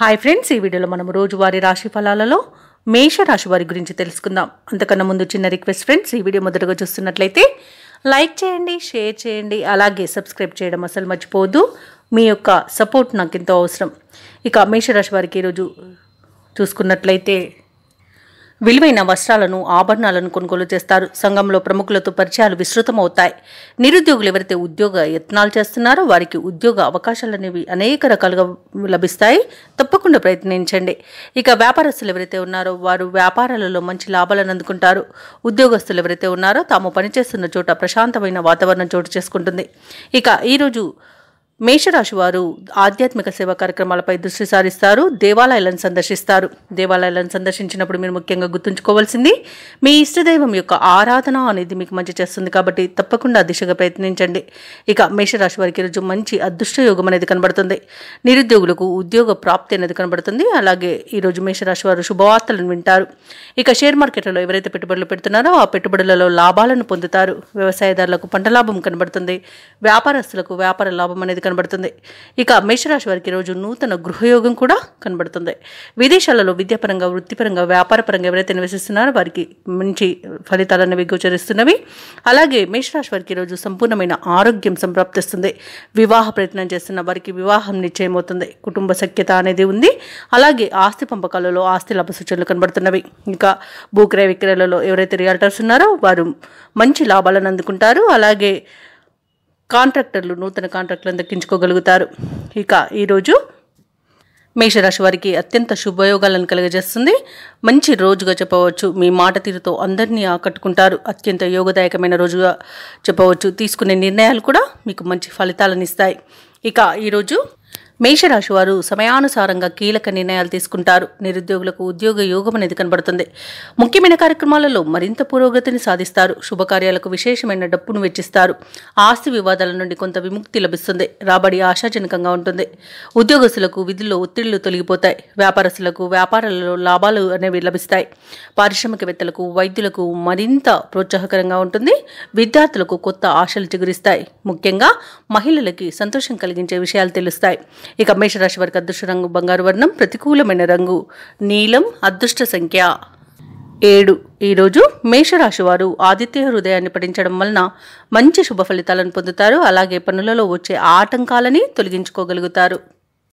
Hi friends, ఈ వీడియోలో మనం రోజువారీ రాశి ఫలాలలో మేష రాశి వారి గురించి తెలుసుకుందాం. అంతకన్నా ముందు చిన్న రిక్వెస్ట్ ఫ్రెండ్స్, ఈ వీడియో మొదటగా చూస్తున్నట్లయితే లైక్ చేయండి, షేర్ చేయండి, అలాగే సబ్స్క్రైబ్ చేయడం అసలు మర్చిపోవద్దు. మీ యొక్క సపోర్ట్ నాకు ఎంతో అవసరం. ఇక మేషరాశి వారికి ఈరోజు చూసుకున్నట్లయితే విలువైన వస్త్రాలను, ఆభరణాలను కొనుగోలు చేస్తారు. సంఘంలో ప్రముఖులతో పరిచయాలు విస్తృతమవుతాయి. నిరుద్యోగులు ఎవరైతే ఉద్యోగ యత్నాలు చేస్తున్నారో వారికి ఉద్యోగ అవకాశాలు అనేవి అనేక రకాలుగా లభిస్తాయి. తప్పకుండా ప్రయత్నించండి. ఇక వ్యాపారస్తులు ఎవరైతే ఉన్నారో వారు వ్యాపారాలలో మంచి లాభాలను అందుకుంటారు. ఉద్యోగస్తులు ఎవరైతే ఉన్నారో తాము పనిచేస్తున్న చోట ప్రశాంతమైన వాతావరణం చోటు చేసుకుంటుంది. ఇక ఈరోజు మేషరాశి వారు ఆధ్యాత్మిక సేవా కార్యక్రమాలపై దృష్టి సారిస్తారు. దేవాలయాలను సందర్శిస్తారు. దేవాలయాలను సందర్శించినప్పుడు మీరు ముఖ్యంగా గుర్తుంచుకోవాల్సింది మీ ఇష్టదైవం యొక్క ఆరాధన అనేది మీకు మంచి చేస్తుంది కాబట్టి తప్పకుండా దిశగా ప్రయత్నించండి. ఇక మేషరాశి వారికి ఈరోజు మంచి అదృష్ట యోగం అనేది కనబడుతుంది. నిరుద్యోగులకు ఉద్యోగ ప్రాప్తి అనేది కనబడుతుంది. అలాగే ఈరోజు మేషరాశి వారు శుభవార్తలను వింటారు. ఇక షేర్ మార్కెట్లలో ఎవరైతే పెట్టుబడులు పెడుతున్నారో ఆ పెట్టుబడులలో లాభాలను పొందుతారు. వ్యవసాయదారులకు పంట లాభం కనబడుతుంది. వ్యాపారస్తులకు వ్యాపార లాభం అనేది కనబడుతుంది. ఇక మేషరాశి వారికి రోజు నూతన గృహయోగం కూడా కనబడుతుంది. విదేశాలలో విద్యాపరంగా, వృత్తిపరంగా, వ్యాపారపరంగా ఎవరైతే నివసిస్తున్నారో వారికి మంచి ఫలితాలు అనేవి గోచరిస్తున్నవి. అలాగే మేషరాశి వారికి రోజు సంపూర్ణమైన ఆరోగ్యం సంప్రాప్తిస్తుంది. వివాహ ప్రయత్నం చేస్తున్న వారికి వివాహం నిశ్చయమవుతుంది. కుటుంబ సఖ్యత అనేది ఉంది. అలాగే ఆస్తి పంపకాలలో ఆస్తి లాభ సూచనలు కనబడుతున్నవి. ఇంకా భూక్రయ విక్రయాలలో ఎవరైతే రియాల్టర్స్ ఉన్నారో వారు మంచి లాభాలను అందుకుంటారు. అలాగే కాంట్రాక్టర్లు నూతన కాంట్రాక్టులను దక్కించుకోగలుగుతారు. ఇక ఈరోజు మేషరాశి వారికి అత్యంత శుభయోగాలను కలుగజేస్తుంది. మంచి రోజుగా చెప్పవచ్చు. మీ మాట తీరుతో అందరినీ ఆకట్టుకుంటారు. అత్యంత యోగదాయకమైన రోజుగా చెప్పవచ్చు. తీసుకునే నిర్ణయాలు కూడా మీకు మంచి ఫలితాలను ఇస్తాయి. ఇక ఈరోజు మేషరాశి వారు సమయానుసారంగా కీలక నిర్ణయాలు తీసుకుంటారు. నిరుద్యోగులకు ఉద్యోగ యోగం అనేది కనబడుతుంది. ముఖ్యమైన కార్యక్రమాలలో మరింత పురోగతిని సాధిస్తారు. శుభకార్యాలకు విశేషమైన డబ్బును వెచ్చిస్తారు. ఆస్తి వివాదాల నుండి కొంత విముక్తి లభిస్తుంది. రాబడి ఆశాజనకంగా ఉంటుంది. ఉద్యోగస్తులకు విధుల్లో ఒత్తిళ్లు తొలగిపోతాయి. వ్యాపారస్తులకు వ్యాపారాలలో లాభాలు అనేవి లభిస్తాయి. పారిశ్రామికవేత్తలకు, వైద్యులకు మరింత ప్రోత్సాహకరంగా ఉంటుంది. విద్యార్థులకు కొత్త ఆశలు చిగురిస్తాయి. ముఖ్యంగా మహిళలకి సంతోషం కలిగించే విషయాలు తెలుస్తాయి. ఇక మేషరాశి వారికి అదృష్ట రంగు బంగారు వర్ణం, ప్రతికూలమైన రంగు నీలం, అదృష్ట సంఖ్య 7. ఈరోజు మేషరాశి వారు ఆదిత్య హృదయాన్ని పఠించడం వలన మంచి శుభ ఫలితాలను పొందుతారు. అలాగే పనులలో వచ్చే ఆటంకాలని తొలగించుకోగలుగుతారు.